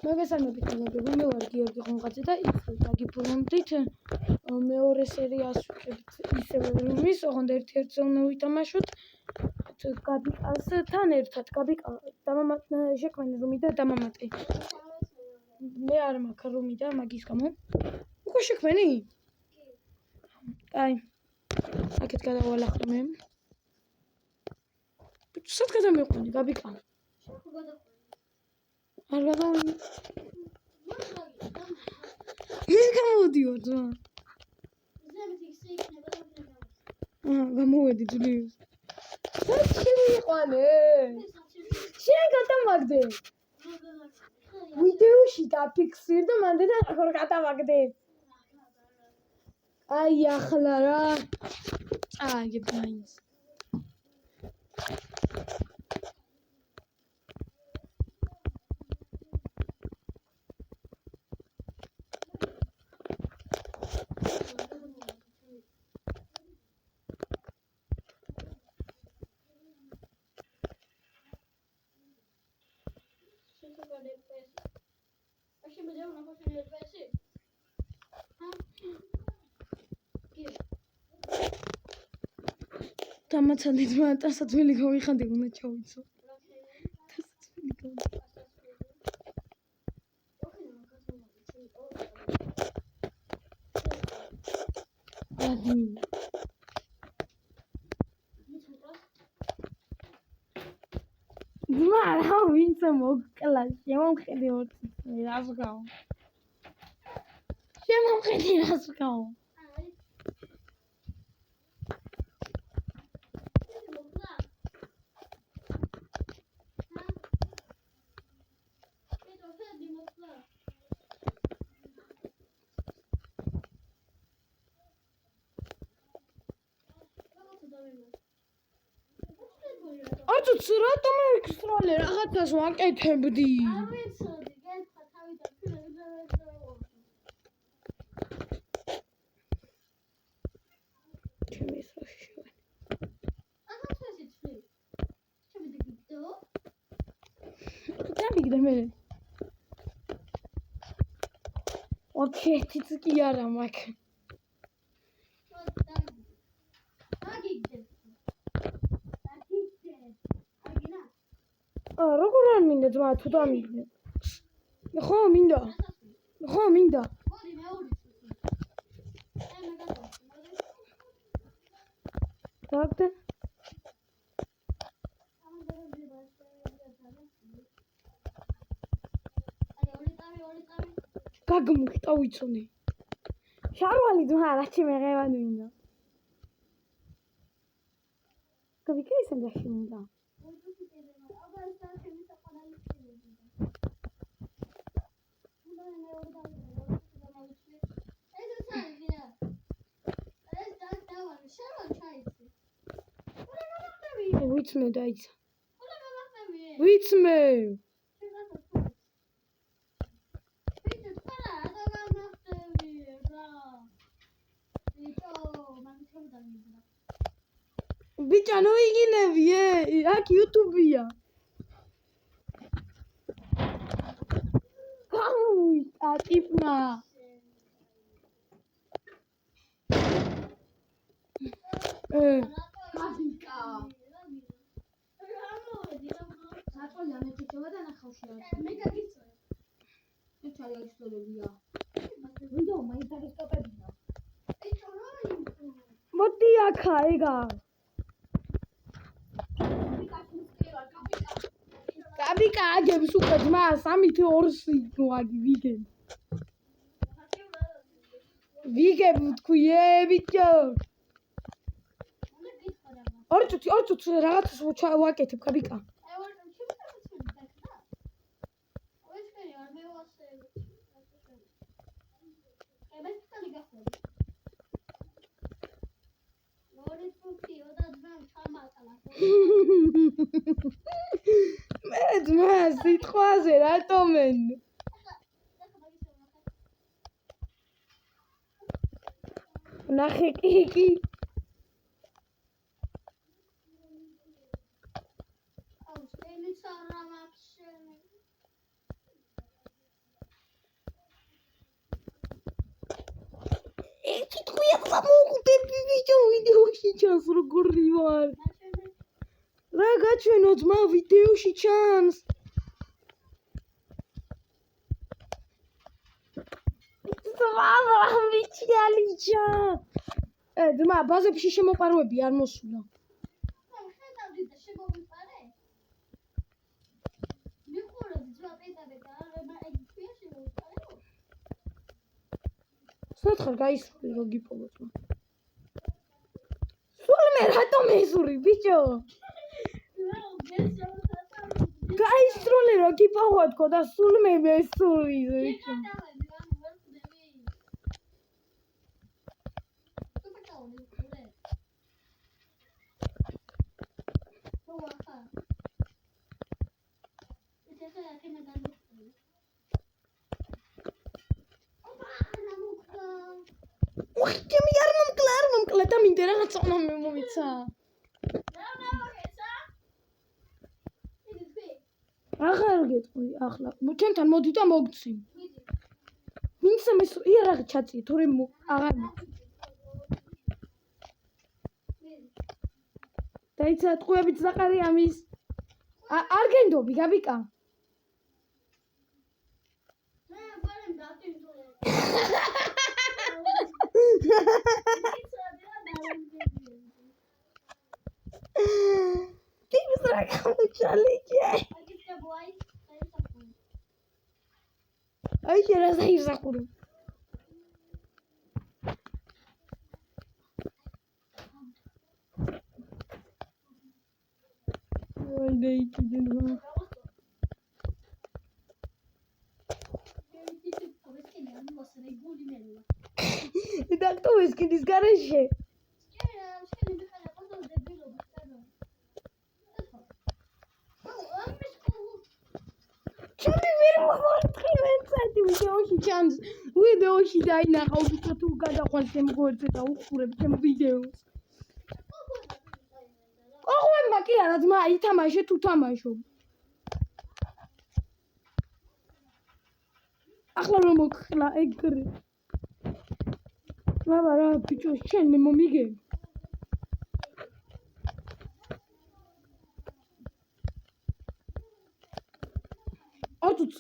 მოგესალმებით მეგობრებო, მე ვარ გიორგი ხონყაძე და ის დაგიბრუნდით მეორე სერიას ვიყებთ ისევე რომის, ოღონდ ერთ-ერთ ზონը ვითამაშოთ გაბიკასთან ერთად. გაბიკა შექმნა რომი და დამამატე. მე არ მაქვს რომი და მაგის გამო. უკვე შექმენი? აი. აქეთ გადავალახე მე. სად გადამიყვანი გაბიკა? არ გადავი. მე გამოდიო ძმა. გამოვედი ძლიერ. სად შემიყვანე? შენ გადამაგდე. ვიდეოში დაფიქსირ და მანდ ახლა გადავაგდე. აი ახლა რა. წააგებ მაინც. დამაცალეთ მასაცველი გავიხანდი უნდა ჩავიცო. დასაცველი გავი. ადი. ძმა რა ვინც მოკლა შემომხედი ორცი რას გავა. შემომხედი რას გავა. არც რატომ ექსტროლე რაღაცას ვაკეთებდი? არ ვიცოდი, გეთქვა თავიდან ჩემი საშუალო. ახლა ეს ცვი. შემდეგიდო? გამიგდა მე. ოკეი, თიცი არა მაქვს. როგორ არ მინდა ძმა თუ დამიგდე. ხო მინდა. ხო მინდა. მოდი მეორე წუთი. მე გადავიდე. გაგმუხტა ვიცონე. შარვალი ძმა რაჩი მეღევან მინდა. გაბიკა ისე გაშინდა. ვიცმე დაიცა. ვიცმე. ბიჭო, ნუ იგინები, აქ YouTube-ია. გამოვიდა ტიპმა. გაბიკა. საწოლია მე ჩეჩოვა და ნახავში რა. მე გაგიწევ. მე ჩაი ისტორია. ვიდეო მაინც დაგესტოპებია. ეჭო რა იყო? მოდი აქა ეგა. გაბიკა აგებს უკვე ძმა 3-2 ვაგი ვიგებ. ვიგებ თქვი ბიჭო. ორი წუთი რაღაცას ვაკეთებ გაბიკა. მე ძმა სიტყვაზე რატომენ? ნახე კი. აუ, შენი ცარა მაქსენი. Თქვია მოუყვდები ვიდეო ვიდეოში ჩანს როგორი ვარ. რა გაჩვენო ძმა ვიდეოში ჩანს. Mama, მიჩიალიჩა. ძმა ბაზებში შემოყარვები არ მოსულა. ხედავდი და შემოვიყარე. მიყურებ ძმა პედაგოგი და ეგ თქვია შემოვიყარეო. სათხარ გაისრული რო გიპოვო ძმა. სულ მე რატომ ისური ბიჭო? გაისრული რო გიპოვო თქო და სულ მე მესური ბიჭო. Uy, que mi armam clar, და მინდა რაღაცა მე მომიცა. აღარ გეტყვი ახლა. ჩემთან მოდი და მოგცი. მინდა მე იარაღი ჩაწი, თორემ აღარ დაიცა ტყუებით ზაყარი ამის. არ გენდობი გაბიკა. Tienes la camuchaleche. Ay, ya las hay sakuru. Ay, de ahí que no. Так кто из кидис гараже? Чё ты верно смотришь? Вიდეოში ჩანს. ვიდეოში დაინახავ თქო თუ გადაყვანს შემოგვერდე და უყურებ ჩემ ვიდეოს. ოღონდ კი არა ძმა ითამაშე თუ თამაშობ. ახლა რომ მოგხლა ეგრე. Mama, რა ბიჭო შენ მე მომიგე. აწუც.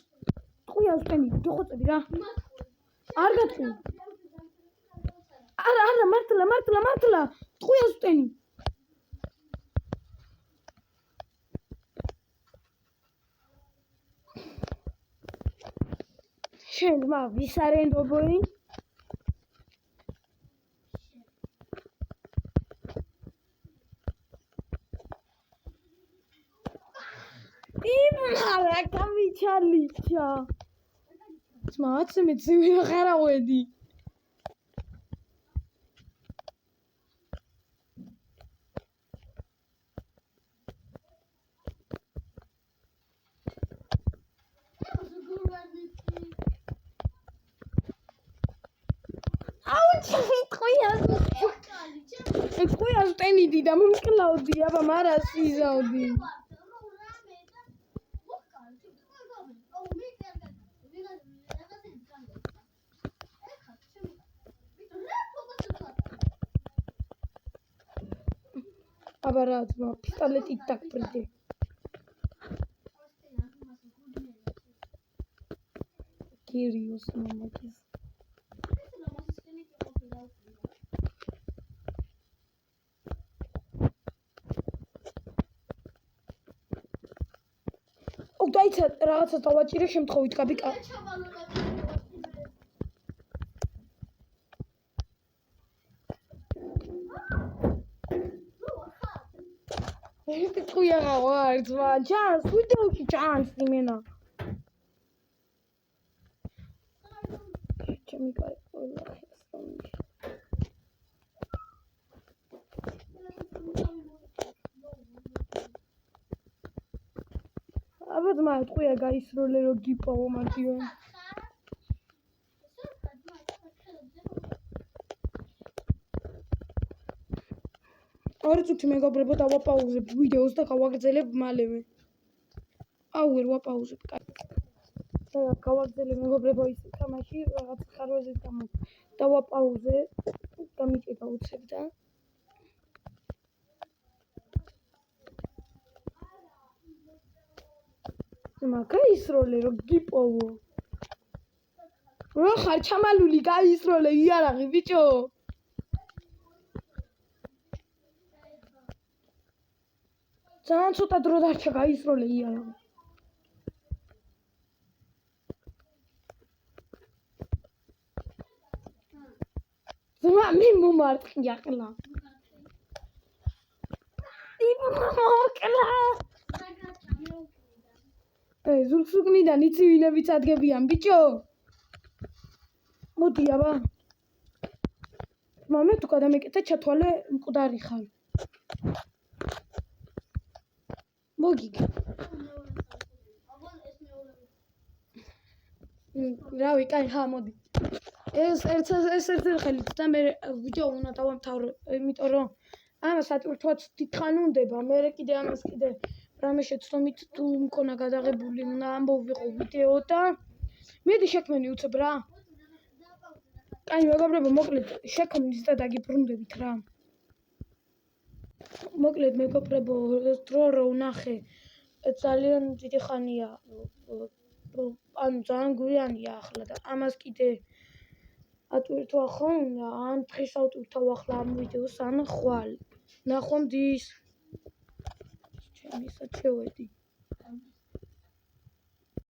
ტყუია ვსტენი, დოხოცები რა. არ გატყვი. არა, მართლა. ტყუია ვსტენი. შენ მა ვის არენდობოი? Mala, camichalicha. Smart, met z'n weer gaan alweer. Ik gooi als het niet die, dan moet ik laten. Ja, maar dat is zo die. Аппарат, пистолет и так приди. Кириус, мама, кис. О, дайте, რაღაცა დავაჭირე შემთხვევით, კაბიკა. Ты хуя говоришь, чанс, вიდеოში ჩანს იმენა. ჩემი კაი ყველა ხესრომი. აბა ძმა, ტყუია გაისროლე რო გიპოვო მარტივე. ორი წუთი მეგობრებო დავაპაუზებ ვიდეოს და გავაგრძელებ მალევე. აუ ვერ ვაპაუზებ, კაი. გავაგზავნე მეგობრებო ის თამაში რაღაც ხარვეზის გამო დავაპაუზე გამიჭირა უცებ და მაგაისროლე რო გიპოვო რო ხარ ჩამალული გაისროლე იარაღი ბიჭო ძალიან ცოტა დრო დარჩა გაისროლე იარაღი მე მომარცხი ახლა ზურგსუგნიდან იცი ვინებიც ადგებიან ბიჭო მოდი აბა მამე თუ გადამეკეთე ჩათვალე მკვდარი ხარ მოგიგე რავი კაი ხა მოდი ეს ერთი ხელით და მე ვიდეო უნდა დავამთავრო იმიტომ რომ ამას ატვირთვაც დიდხანი უნდება მე კიდე ამას კიდე რამე შეცდომით თუ მქონა გადაღებული უნდა ამბოვიყო ვიდეო და მედი შექმენი უცებ რა კაი მეგობრებო მოკლედ შექმნის და დაგიბრუნდებით რა მოკლედ მეგობრებო დრო რო ვნახე ძალიან დიდი ხანია ანუ ძალიან გვიანია ახლა და ამას კიდე ატვირთვა ხომ ან დღეს ავტვირთავ ახლა ამ ვიდეოს ან ხვალ ნახვამდის ჩემისაც შევედი